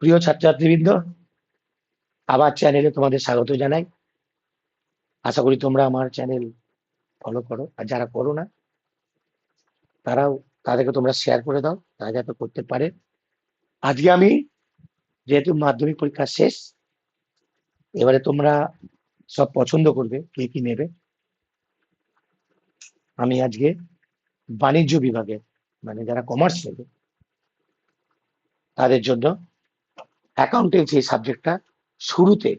প্রিয় ছাত্রছাত্রীবৃন্দ, আবার চ্যানেলে তোমাদের স্বাগত জানাই। আশা করি তোমরা আমার চ্যানেল ফলো করো, আর যারা করো না তাদেরকে তোমরা শেয়ার করে দাও, তারা যাতে করতে পারে। আজকে আমি, যেহেতু মাধ্যমিক পরীক্ষা শেষ, এবারে তোমরা সব পছন্দ করবে কে কি নেবে। আমি আজকে বাণিজ্য বিভাগে, মানে যারা কমার্স নেবে তাদের জন্য অ্যাকাউন্টেন্সি সাবজেক্টটা শুরুতে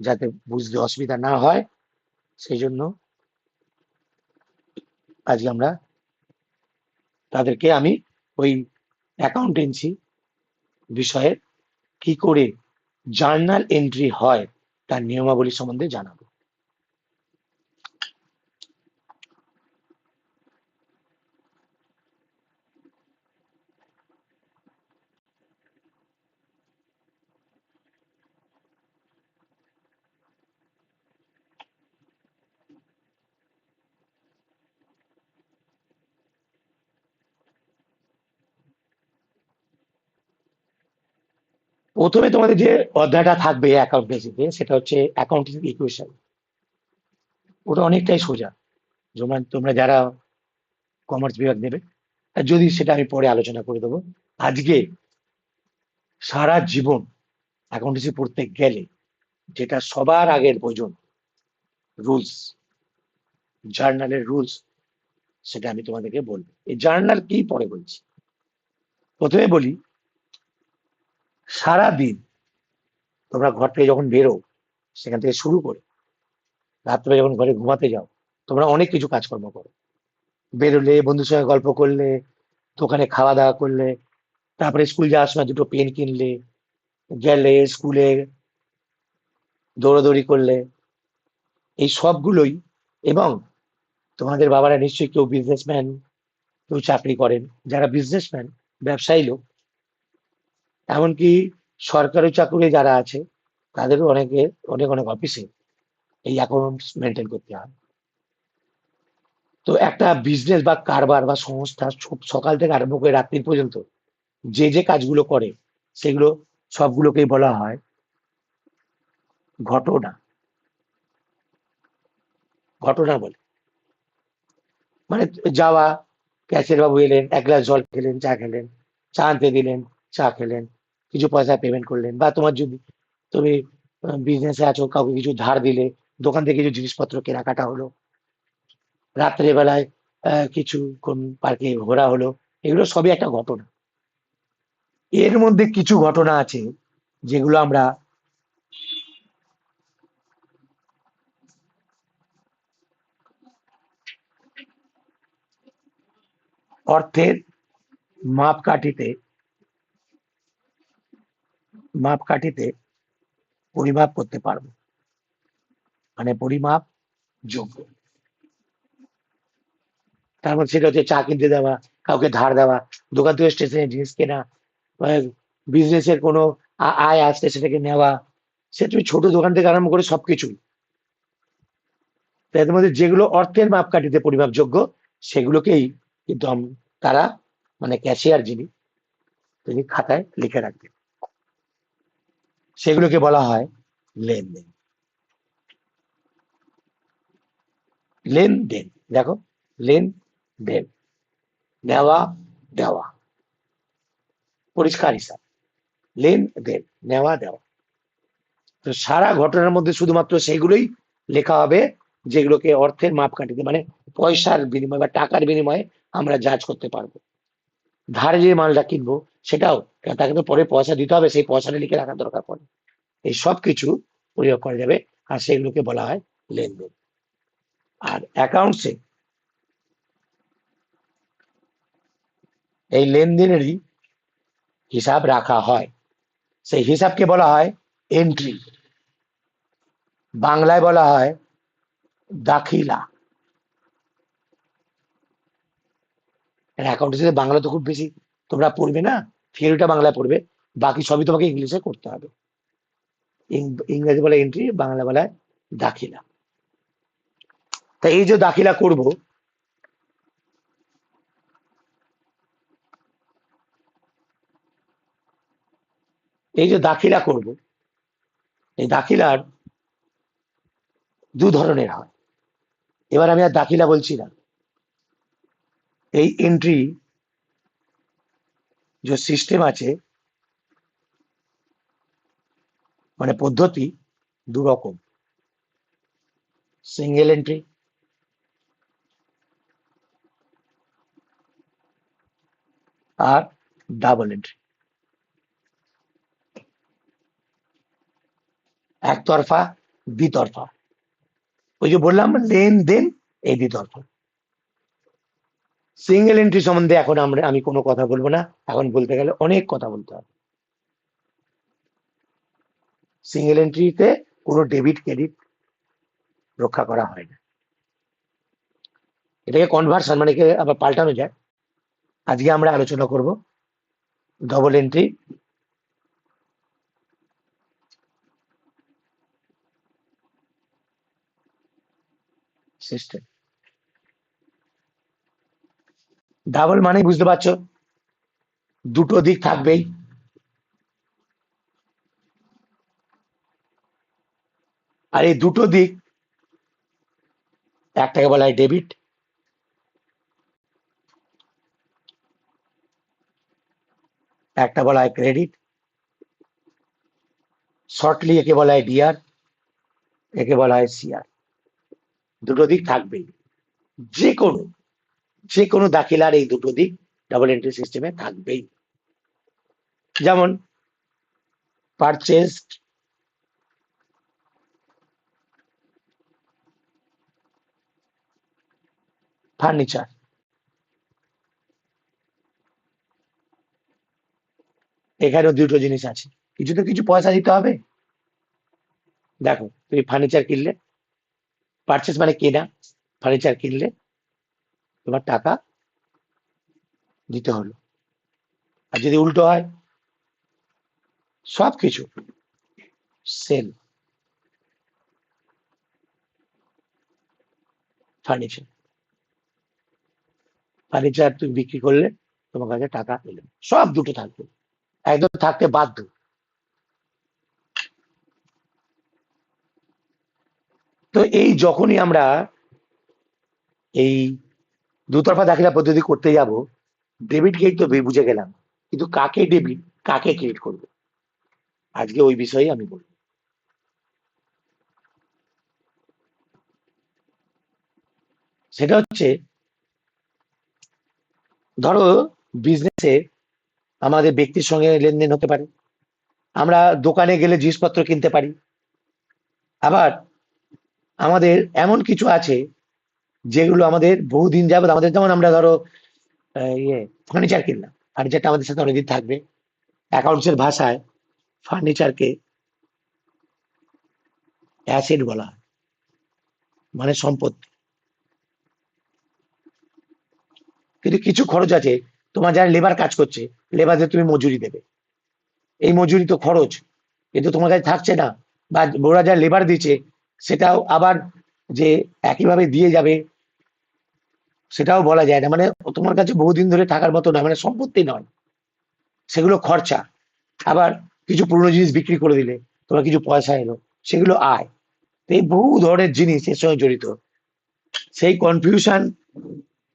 যাতে বুঝতে অসুবিধা না হয়, সেই জন্য আজকে তাদেরকে আমি ওই অ্যাকাউন্টেন্সি বিষয়ে কি করে জার্নাল এন্ট্রি হয় তার নিয়মাবলী সম্বন্ধে জানাবো। প্রথমে তোমাদের যে অধ্যায়টা থাকবে অ্যাকাউন্টেন্সিতে, সেটা হচ্ছে অ্যাকাউন্টিং ইকুয়েশন। ওটা অনেকটাই সোজা, যেমন তোমরা যারা কমার্স বিভাগ নেবে, আর যদি সেটা আমি পরে আলোচনা করে দেবো। আজকে সারা জীবন অ্যাকাউন্টেন্সি পড়তে গেলে যেটা সবার আগের প্রয়োজন, রুলস, জার্নালের রুলস, সেটা আমি তোমাদেরকে বলবো। এই জার্নাল কি পরে বলছি। প্রথমে বলি, সারা দিন তোমরা ঘর থেকে যখন বেরো, সেখান থেকে শুরু করে রাত্রে যখন ঘরে ঘুমাতে যাও, তোমরা অনেক কিছু কাজকর্ম করো। বেরোলে, বন্ধুর সঙ্গে গল্প করলে, দোকানে খাওয়া দাওয়া করলে, তারপরে স্কুল যাওয়ার সময় দুটো পেন কিনলে, গেলে স্কুলে দৌড়াদৌড়ি করলে, এই সবগুলোই। এবং তোমাদের বাবারা নিশ্চয়ই কেউ বিজনেসম্যান, কেউ চাকরি করেন। যারা বিজনেসম্যান, ব্যবসায়ী লোক, এমনকি সরকারি চাকরি যারা আছে, তাদেরও অনেক অনেক অফিসে এই অ্যাকাউন্টস মেনটেন করতে হয়। তো একটা বিজনেস বা কারবার বা সংস্থা সকাল থেকে আরম্ভ করে রাত্রি পর্যন্ত যে যে কাজগুলো করে, সেগুলো সবগুলোকেই বলা হয় ঘটনা। ঘটনা বলে, মানে যাওয়া, ক্যাশিয়ার বাবু এলেন, এক গ্লাস জল খেলেন, চা খেলেন, চা আনতে দিলেন, চা খেলেন, কিছু পয়সা পেমেন্ট করলেন, বা তোমার যদি তুমি বিজনেসে আছো, কাউকে কিছু ধার দিলে, দোকান থেকে কিছু জিনিসপত্র কেনাকাটা হলো, রাত্রে বেলায় কিছুক্ষণ পার্কে ঘোরা হলো, এগুলো সবই একটা ঘটনা। এর মধ্যে কিছু ঘটনা আছে যেগুলো আমরা অর্থের মাপকাঠিতে মাপকাঠিতে পরিমাপ করতে পারবো, মানে পরিমাপ যোগ্য। তারপর সেটা হচ্ছে চা কিনতে দেওয়া, কাউকে ধার দেওয়া, দোকান থেকে স্টেশনে জিনিস কেনা, বিজনেসের কোনো আয় আসছে সেটাকে নেওয়া, সে তুমি ছোট দোকান থেকে আরম্ভ করে সবকিছু। তাদের মধ্যে যেগুলো অর্থের মাপকাঠিতে পরিমাপযোগ্য, সেগুলোকেই কিন্তু তারা, মানে ক্যাশিয়ার যিনি, তিনি খাতায় লিখে রাখবেন। সেগুলোকে বলা হয় লেনদেন। লেনদেন, দেখো, লেনদেন, নেওয়া দেওয়া, পরিষ্কার হিসাব, লেনদেন, নেওয়া দেওয়া। তো সারা ঘটনার মধ্যে শুধুমাত্র সেগুলোই লেখা হবে যেগুলোকে অর্থের মাপকাঠিতে, মানে পয়সার বিনিময়ে বা টাকার বিনিময়ে আমরা জাজ করতে পারবো। ধারে যে মালটা কিনবো, সেটাও তাকে তো পরে পয়সা দিতে হবে, সেই পয়সাটা লিখে রাখার দরকার পড়ে। এই সব কিছু প্রয়োগ করা যাবে, আর সেগুলোকে বলা হয় লেনদেন। আর অ্যাকাউন্টসে এই লেনদেনেরই হিসাব রাখা হয়, সেই হিসাবকে বলা হয় এন্ট্রি, বাংলায় বলা হয় দাখিলা। অ্যাকাউন্টেন্সিতে বাংলা তো খুব বেশি তোমরা পড়বে না, থিওরিটা বাংলায় পড়বে, বাকি সবই তোমাকে ইংলিশে করতে হবে। ইংরেজি বলে এন্ট্রি, বাংলা বলায় দাখিলা। তা এই যে দাখিলা করব, এই যে দাখিলা করব, এই দাখিলার দু ধরনের হয়। এবার আমি আর দাখিলা বলছি না, এই এন্ট্রি যে সিস্টেম আছে, মানে পদ্ধতি, দু রকম। সিঙ্গেল এন্ট্রি আর ডাবল এন্ট্রি। একতরফা, দ্বিতরফা। ওই যে বললাম লেনদেন, এই দ্বিতরফা। সিঙ্গেল এন্ট্রি সম্বন্ধে এখন আমি কোনো কথা বলবো না, এখন বলতে গেলে অনেক কথা বলতে হবে। সিঙ্গেল এন্ট্রিতে কোনো ডেবিট ক্রেডিট রক্ষা করা হয় না, এটাকে কনভার্সন মানে আবার পাল্টানো যায়। আজকে আমরা আলোচনা করব ডবল এন্ট্রি সিস্টেম। ডাবল মানে বুঝতে পারছো, দুটো দিক থাকবেই। আর এই দুটো দিক, একটাকে বলা হয় ডেবিট, একটা বলা হয় ক্রেডিট। শর্টলি একে বলা হয় ডিআর, একে বলা হয় সিআর। দুটো দিক থাকবেই, যে কোনো যে কোনো দাখিলার এই দুটো দিক ডাবল এন্ট্রি সিস্টেমে থাকবেই। যেমন পারচেজ ফার্নিচার, এখানেও দুটো জিনিস আছে, কিছু তো কিছু পয়সা দিতে হবে। দেখো তুমি ফার্নিচার কিনলে, পারচেজ মানে কেনা, ফার্নিচার কিনলে তোমার টাকা দিতে হলো। আর যদি উল্টো হয়, সবকিছু সেল, ফার্নিচার, ফার্নিচার তুমি বিক্রি করলে তোমার কাছে টাকা এলো, সব দুটো থাকবে, একদম থাকতে বাধ্য। তো এই যখনই আমরা এই দুতরফা দাখিলা পদ্ধতি করতে যাব, ডেবিট ক্রেডিট তো বুঝে গেলাম, কিন্তু কাকে ডেবিট কাকে ক্রেডিট করবো, আজকে ওই বিষয়ে আমি বলবো। সেটা হচ্ছে, ধরো বিজনেসে আমাদের ব্যক্তির সঙ্গে লেনদেন হতে পারে, আমরা দোকানে গেলে জিনিসপত্র কিনতে পারি। আবার আমাদের এমন কিছু আছে যেগুলো আমাদের বহুদিন যাবত আমাদের, যেমন আমরা ধরো ইয়ে ফার্নিচার কিনলাম, ফার্নিচারটা আমাদের সাথে অনেকদিন থাকবে। অ্যাকাউন্টসের ভাষায় ফার্নিচারকে অ্যাসেট বলা হয়, মানে সম্পত্তি। কিন্তু কিছু খরচ আছে, তোমার যারা লেবার কাজ করছে, লেবারদের তুমি মজুরি দেবে, এই মজুরি তো খরচ, কিন্তু তোমার কাছে থাকছে না, বা ওরা যা লেবার দিচ্ছে সেটাও আবার যে একইভাবে দিয়ে যাবে সেটাও বলা যায় না, মানে তোমার কাছে বহুদিন ধরে থাকার মতো না, মানে সম্পত্তি নয়, সেগুলো খরচা। আবার কিছু পুরনো জিনিস বিক্রি করে দিলে তোমার কিছু পয়সা এলো, সেগুলো আয়। তো এই বহু ধরনের জিনিস এর সঙ্গে জড়িত। সেই কনফিউশন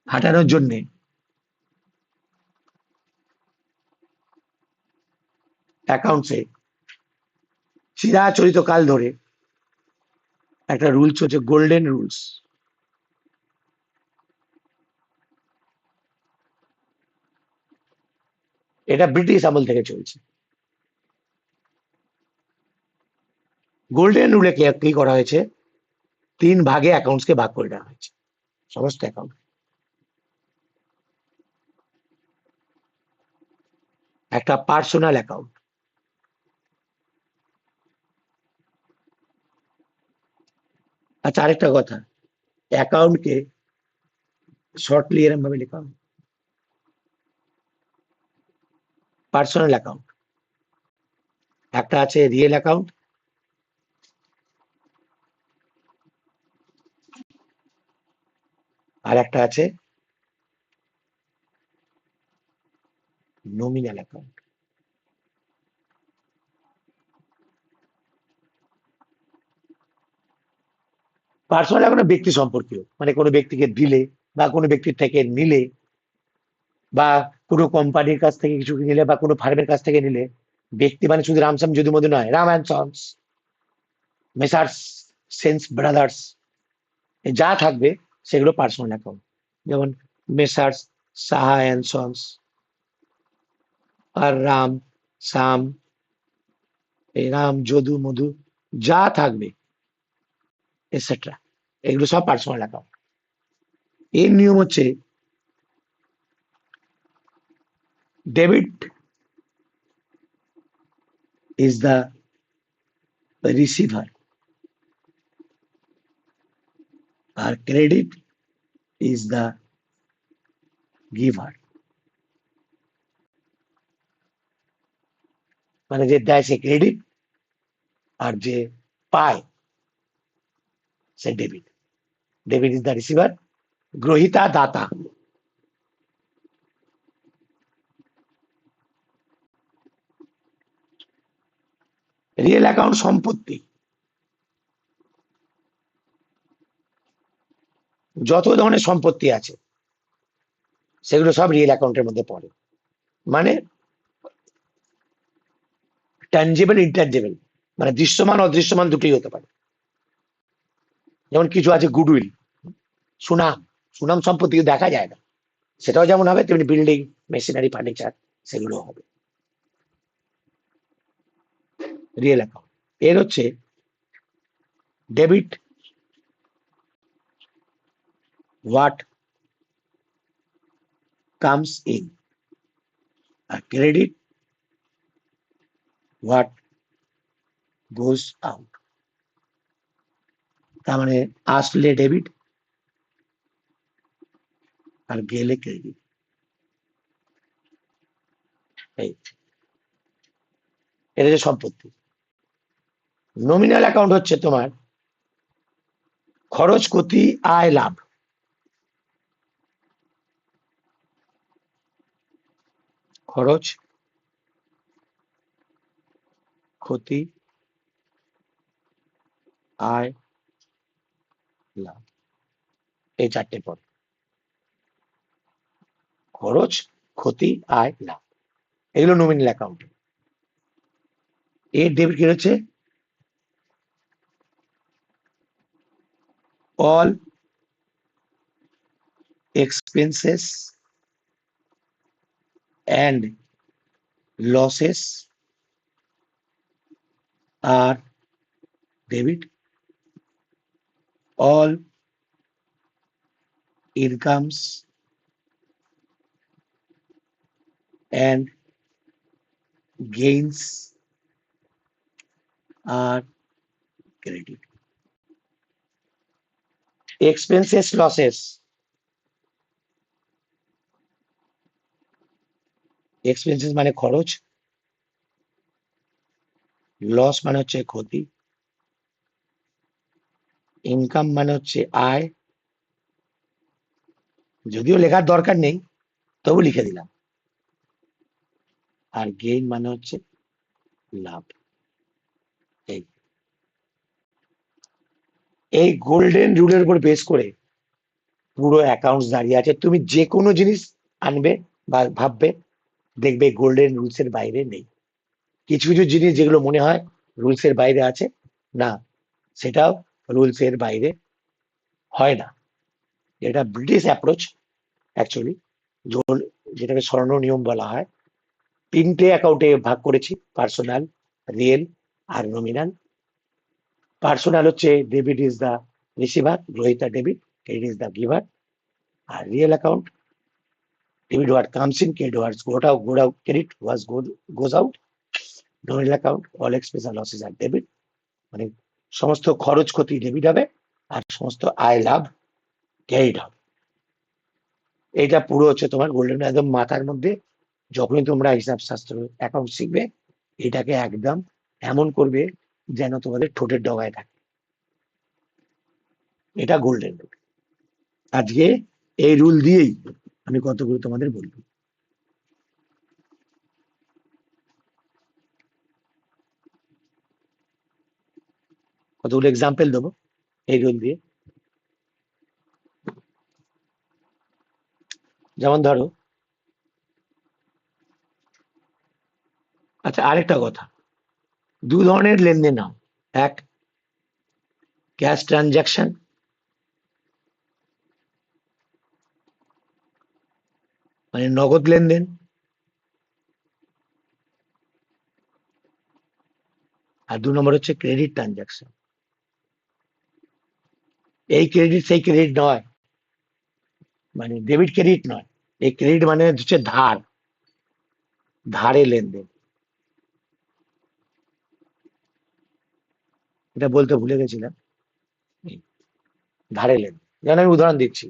হাঁটানোর জন্যে অ্যাকাউন্টসে চিরাচরিত কাল ধরে একটা রুলস হচ্ছে গোল্ডেন রুলস। এটা ব্রিটিশ আমল থেকে চলছে। গোল্ডেন রুলে কি করা হয়েছে, তিন ভাগে অ্যাকাউন্টসকে ভাগ করে দেওয়া হয়েছে, সমস্ত অ্যাকাউন্ট। একটা পার্সোনাল অ্যাকাউন্ট, আচ্ছা আরেকটা কথা, অ্যাকাউন্টকে শর্টলি এরম ভাবে লেখা হয় পার্সোনাল অ্যাকাউন্ট, একটা আছে রিয়েল অ্যাকাউন্ট, আর একটা আছে নমিনাল অ্যাকাউন্ট। পার্সোনাল অ্যাকাউন্ট ব্যক্তি সম্পর্কীয়, মানে কোনো ব্যক্তিকে দিলে বা কোনো ব্যক্তির থেকে নিলে বা কোনো কোম্পানির কাছ থেকে কিছু নিলে বা কোনো ফার্মের কাছ থেকে নিলে, ব্যক্তি মানে শুধু রামসাম যদু মধু নয়, Ram and sons, messrs sense brothers, যা থাকবে সেগুলো পার্সোনাল অ্যাকাউন্ট। যেমন মেসার্স সাহা অ্যান্ড সন্স, আর রাম, সাম, এই রাম যদু মধু যা থাকবে এটসেট্রা, এগুলো সব পার্সোনাল অ্যাকাউন্ট। এর নিয়ম হচ্ছে ডেবিট is the receiver আর ক্রেডিট is the giver। মানে যে দেয় সে ক্রেডিট, আর যে পায় সে debit. Debit is the receiver, গ্রহিতা দাতা। রিয়েল অ্যাকাউন্ট সম্পত্তি, যত ধরনের সম্পত্তি আছে সেগুলো সব রিয়েল অ্যাকাউন্টের মধ্যে পড়ে। মানে ট্যানজিবল ইনট্যানজিবল, মানে দৃশ্যমান অদৃশ্যমান দুটোই হতে পারে। যেমন কিছু আছে গুডউইল, সুনাম, সুনাম সম্পত্তি দেখা যায় না, সেটাও যেমন হবে তেমনি বিল্ডিং, মেশিনারি, ফার্নিচার, সেগুলো হবে রিয়েল অ্যাকাউন্ট। এর হচ্ছে ডেবিট হোয়াট কামস ইন, আর ক্রেডিট হোয়াট গোজ আউট। তার মানে আসলে ডেবিট আর গেলে ক্রেডিট। এই এটা হচ্ছে সম্পত্তি। নমিনাল অ্যাকাউন্ট হচ্ছে তোমার খরচ, ক্ষতি, আয়, লাভ। খরচ, ক্ষতি, আয়, লাভ, এই চারটে পদ। খরচ, ক্ষতি, আয়, লাভ, এগুলো নমিনাল অ্যাকাউন্ট। এর ডেবিট কি হচ্ছে all expenses and losses are debit, all incomes and gains are credit। expenses, losses, expenses মানে খরচ, লস মানে হচ্ছে ক্ষতি, ইনকাম মানে হচ্ছে আয়, যদিও লেখার দরকার নেই তবু লিখে দিলাম, আর গেইন মানে হচ্ছে লাভ। এই এই গোল্ডেন রুলের উপর বেস করে পুরো অ্যাকাউন্টস দাঁড়িয়ে আছে। তুমি যে কোনো জিনিস আনবে বা ভাববে, দেখবে গোল্ডেন রুলস এর বাইরে নেই। কিছু কিছু জিনিস যেগুলো মনে হয় রুলস এর বাইরে আছে, না, সেটাও রুলস এর বাইরে হয় না। এটা ব্রিটিশ অ্যাপ্রোচ অ্যাকচুয়ালি, যেটাকে স্বর্ণ নিয়ম বলা হয়। তিনটে অ্যাকাউন্টে ভাগ করেছি, পার্সোনাল, রিয়েল আর নমিনাল। পার্সোনাল হচ্ছে ডেবিট ইজ দ্য রিসিভার, গ্রহিতা debit, credit is the giver. আর real account debit what comes in, credit what goes out, credit what goes out. Nominal account all expense আর losses are debit, মানে সমস্ত খরচ ক্ষতি debit হবে আর সমস্ত আয় লাভ ক্রেডিট হবে। এটা পুরো হচ্ছে তোমার গোল্ডেন, একদম মাথার মধ্যে। যখনই তোমরা হিসাব শাস্ত্র অ্যাকাউন্ট শিখবে এটাকে একদম এমন করবে যেন তোমাদের ঠোঁটের ডগায় থাকে। এটা গোল্ডেন রুল। আজকে এই রুল দিয়েই আমি কতগুলো তোমাদের বলবো। কতগুলো এক্সাম্পল দেবো এই রুল দিয়ে। যেমন ধরো, আচ্ছা আরেকটা কথা, দু ধরনের লেনদেন হয়। এক, ক্যাশ ট্রানজাকশন, মানে নগদ লেনদেন। আর 2 নম্বর হচ্ছে ক্রেডিট ট্রানজাকশন। এই ক্রেডিট সেই ক্রেডিট নয়, মানে ডেবিট ক্রেডিট নয়। এই ক্রেডিট মানে হচ্ছে ধার, ধারে লেনদেন। এটা বলতে ভুলে গেছিলাম। এই ধারে লেনদেন, যেমন আমি উদাহরণ দিচ্ছি,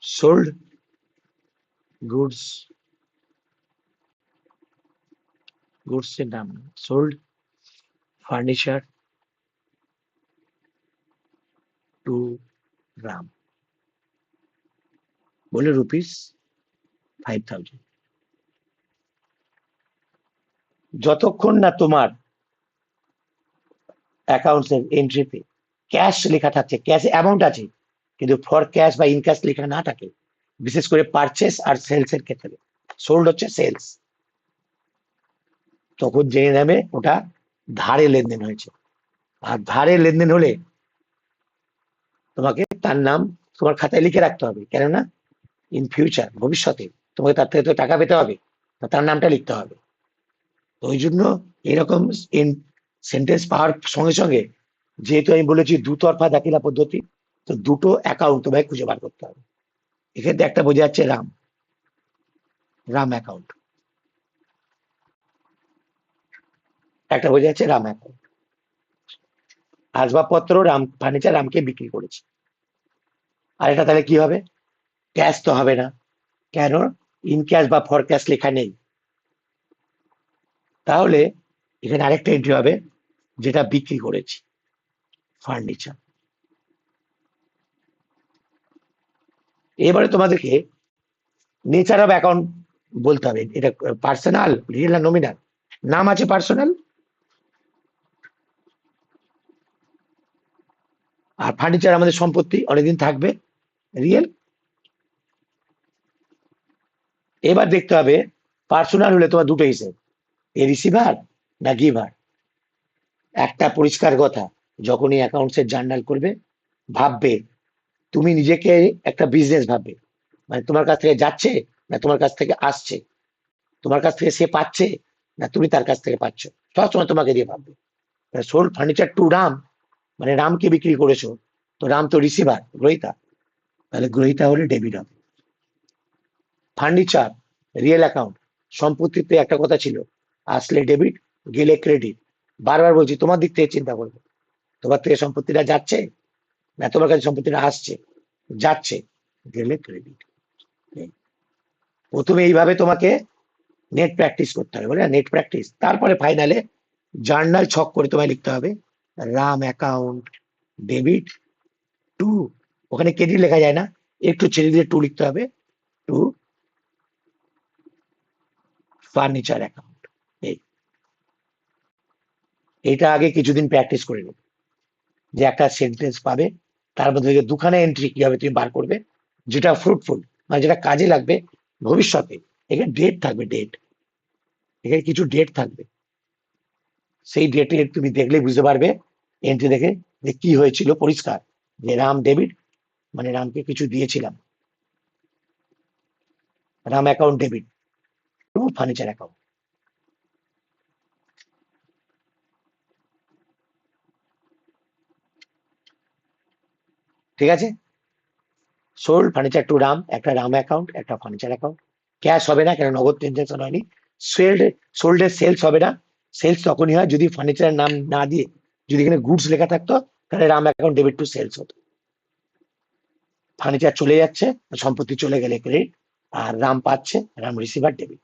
সোল্ড গুডস, গুডস এর নাম সোল্ড ফার্নিচার টু রাম, বলে ₹5,000। যতক্ষণ না তোমার অ্যাকাউন্টস এর এন্ট্রিতে ক্যাশ লেখা থাকছে, ক্যাশ অ্যামাউন্ট আছে, কিন্তু ফর ক্যাশ বা ইন ক্যাশ লেখা না থাকে, বিশেষ করে পারচেস আর সেলস এর ক্ষেত্রে, সোল্ড হচ্ছে সেলস, তখন জেনে নেবে ওটা ধারে লেনদেন হয়েছে। আর ধারে লেনদেন হলে তোমাকে তার নাম তোমার খাতায় লিখে রাখতে হবে, কেননা ইন ফিউচার, ভবিষ্যতে তোমাকে তার থেকে তো টাকা পেতে হবে, তো তার নামটা লিখতে হবে। তো ওই জন্য এরকম সেন্টেন্স পাওয়ার সঙ্গে সঙ্গে, যেহেতু আমি বলেছি দুতরফা দাখিলা পদ্ধতি, তো দুটো অ্যাকাউন্ট তোমায় খুঁজে বার করতে হবে। এক্ষেত্রে একটা বোঝা যাচ্ছে রাম, রাম অ্যাকাউন্ট, একটা বোঝা যাচ্ছে রাম অ্যাকাউন্ট। আসবাবপত্র রাম ফার্নিচার রামকে বিক্রি করেছে। আর এটা তাহলে কি হবে? ক্যাশ তো হবে না, কেন? ইন ক্যাশ বা ফর ক্যাশ লেখা নেই। তাহলে এখানে আরেকটা এন্ট্রি হবে, যেটা বিক্রি করেছি, ফার্নিচার। এবারে তোমাদেরকে নেচার অফ অ্যাকাউন্ট বলতে হবে, এটা পার্সোনাল, রিয়েল না নমিনাল। নাম আছে পার্সোনাল, আর ফার্নিচার আমাদের সম্পত্তি, অনেকদিন থাকবে, রিয়েল। এবার দেখতে হবে পার্সোনাল হলে তোমার দুটো হিসেব, এ রিসিভার না গিভার। একটা পরিষ্কার কথা, যখনই অ্যাকাউন্টস এর জার্নাল করবে, ভাববে, তুমি নিজেকে একটা বিজনেস ভাববে, মানে তোমার কাছ থেকে যাচ্ছে না তোমার কাছ থেকে আসছে, তোমার কাছ থেকে সে পাচ্ছে না তুমি তার কাছ থেকে পাচ্ছ, সবসময় তোমাকে দিয়ে ভাববে। সোল্ড ফার্নিচার টু রাম, মানে রামকে বিক্রি করেছো, তো রাম তো রিসিভার, গ্রহিতা, তাহলে গ্রহিতা হলে ডেবিট হবে। ফার্নিচার রিয়েল অ্যাকাউন্ট, সম্পত্তিতে একটা কথা ছিল, আসলে ডেবিট, গেলে ক্রেডিট। বারবার বলছি তোমার দিক থেকে চিন্তা করবে, তোমার থেকে সম্পত্তিটা যাচ্ছে না তোমার কাছে সম্পত্তিটা আসছে, যাচ্ছে, গেলে ক্রেডিট। প্রথমে এইভাবে তোমাকে নেট প্র্যাকটিস করতে হবে, বলে নেট প্র্যাকটিস, তারপরে ফাইনালে জার্নাল ছক করে তোমায় লিখতে হবে রাম অ্যাকাউন্ট ডেবিট টু, ওখানে ক্রেডিট লেখা যায় না, একটু ছেড়ে দিয়ে টু লিখতে হবে, টু ফার্নিচার অ্যাকাউন্ট। এই এটা আগে কিছুদিন প্র্যাকটিস করে নেবে, যে একটা সেন্টেন্স পাবে, তার মধ্যে থেকে দুখানা এন্ট্রি কিভাবে তুমি বার করবে, যেটা ফ্রুটফুল, মানে যেটা কাজে লাগবে ভবিষ্যতে। এখানে ডেট থাকবে, ডেট, এখানে কিছু ডেট থাকবে, সেই ডেটে তুমি দেখলে বুঝতে পারবে, এন্ট্রি দেখে, যে কি হয়েছিল পরিষ্কার, যে রাম ডেবিট, মানে রামকে কিছু দিয়েছিলাম, Ram account debit two furniture account. ঠিক আছে? সোল্ড ফার্নিচার টু রাম, একটা রাম অ্যাকাউন্ট, একটা ফার্নিচার অ্যাকাউন্ট। ক্যাশ হবে না, কেন নগদ ট্রানজাকশন হয়নি। সোল্ড, সোল্ডের সেলস হবে না, সেলস তখনই হয় যদি ফার্নিচারের নাম না দিয়ে, যদি এখানে গুডস লেখা থাকতো, তাহলে Ram account debit to sales হতো। ফার্নিচার চলে যাচ্ছে, সম্পত্তি চলে গেলে ক্রেডিট, আর রাম পাচ্ছে, রাম রিসিভার ডেবিট।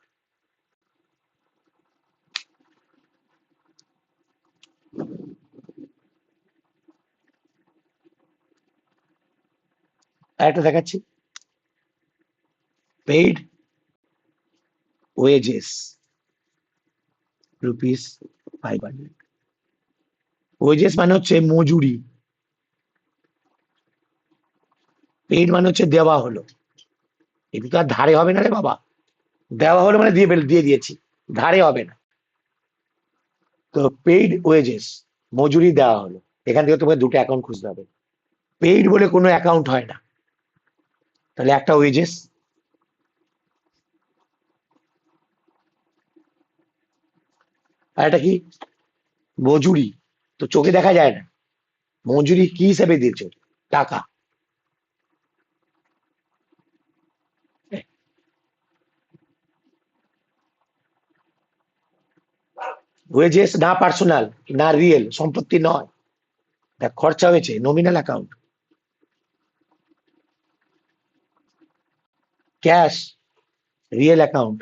আরেকটা দেখাচ্ছি, পেইড ওয়েজেস ₹500। ওয়েজেস মানে হচ্ছে মজুরি, পেইড মানে হচ্ছে দেওয়া হলো। এটা তো আর ধারে হবে না রে বাবা, দেওয়া হলো মানে দিয়ে দিয়েছি, ধারে হবে না। তো পেইড ওয়েজেস, মজুরি দেওয়া হলো, এখান থেকে তোমাকে দুটো অ্যাকাউন্ট খুঁজতে হবে। পেইড বলে কোনো অ্যাকাউন্ট হয় না, তাহলে একটা ওয়েজেস, আর এটা কি মজুরি, তো চোখে দেখা যায় না, মজুরি কি হিসাবে দিয়েছো, টাকা। ওয়েজেস না পার্সোনাল, না রিয়েল সম্পত্তি নয়, দেখ খরচা হয়েছে, nominal account. Cash real account,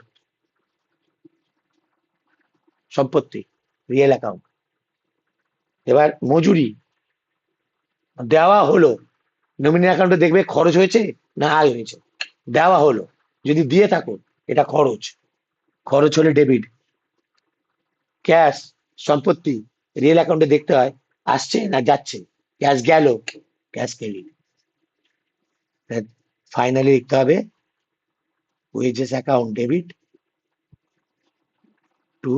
সম্পত্তি রিয়েল অ্যাকাউন্ট। এবার মজুরি দেওয়া হলো, নমিনাল অ্যাকাউন্টে দেখবে খরচ হয়েছে না আয় হয়েছে, দেওয়া হলো, যদি দিয়ে থাকো এটা খরচ, খরচ হলে ডেবিট। ক্যাশ সম্পত্তি, রিয়েল অ্যাকাউন্টে দেখতে হয় আসছে না যাচ্ছে, ক্যাশ গেল, ক্যাশ ক্রেডিট। ফাইনালি লিখতে হবে wages account debit to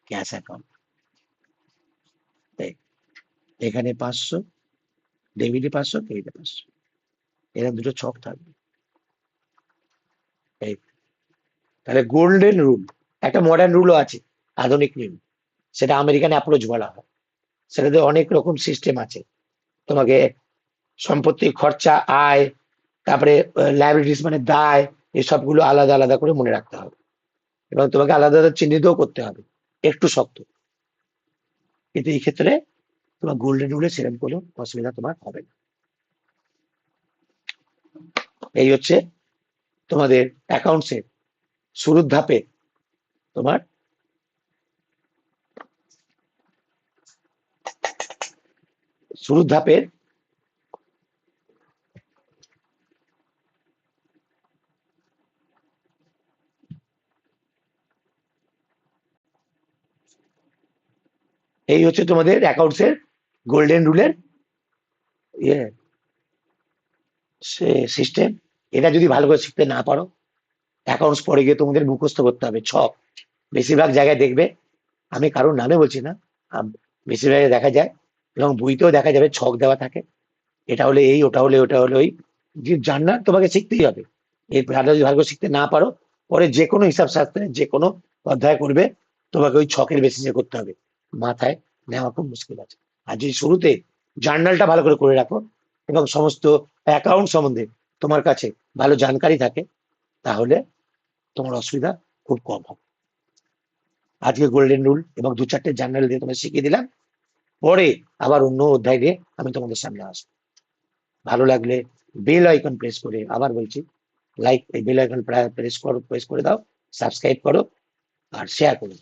cash account. এখানে 500, ডেবিটে 500, ক্রেডিটে 500, এরকম দুটো ছক থাকবে। এই তাহলে গোল্ডেন রুল, একটা মডার্ন রুলও আছে, আধুনিক নিয়ম, সেটা আমেরিকান অ্যাপ্রোচ বলা হয়। সেটাতে অনেক রকম সিস্টেম আছে, তোমাকে সম্পত্তির খরচা, আয়, তারপরে লাইবিলিটিস মানে দায়, এসবগুলো আলাদা আলাদা করে মনে রাখতে হবে, এবং তোমাকে আলাদা আলাদা চিহ্নিতও করতে হবে, একটু শক্ত। কিন্তু এই ক্ষেত্রে তোমার গোল্ডেন রুলে সেরকম কোনো অসুবিধা তোমার হবে না। এই হচ্ছে তোমাদের অ্যাকাউন্টসের শুরুর ধাপে তোমার শুরুর ধাপের এই হচ্ছে তোমাদের অ্যাকাউন্টসের গোল্ডেন রুলের ইয়ে সিস্টেম। এটা যদি ভালো করে শিখতে না পারো, অ্যাকাউন্টস পরে গিয়ে তোমাদের মুখস্থ করতে হবে ছক। বেশিরভাগ জায়গায় দেখবে, আমি কারোর নামে বলছি না, বেশিরভাগ জায়গায় দেখা যায়, এবং বইতেও দেখা যাবে ছক দেওয়া থাকে, এটা হলে এই, ওটা হলে ওটা হলে ওই। যে জান্নার তোমাকে শিখতেই হবে, এর ভালো যদি ভালো করে শিখতে না পারো, পরে যে কোনো হিসাব শাস্ত্রে যে কোনো অধ্যায় করবে, তোমাকে ওই ছকের বেসিসে করতে হবে, মাথায় নেওয়া খুব মুশকিল আছে। আর যদি শুরুতে জার্নালটা ভালো করে রাখো, এবং সমস্ত অ্যাকাউন্ট সম্বন্ধে তোমার কাছে ভালো জানকারি থাকে, তাহলে তোমার অসুবিধা খুব কম হবে। আজকে গোল্ডেন রুল এবং 2-4টে জার্নাল দিয়ে তোমাকে শিখিয়ে দিলাম, পরে আবার অন্য অধ্যায় দিয়ে আমি তোমাদের সামনে আসবো। ভালো লাগলে বেল আইকন প্রেস করে, আবার বলছি, লাইক, এই বেল আইকন প্রেস করে দাও, সাবস্ক্রাইব করো, আর শেয়ার করো।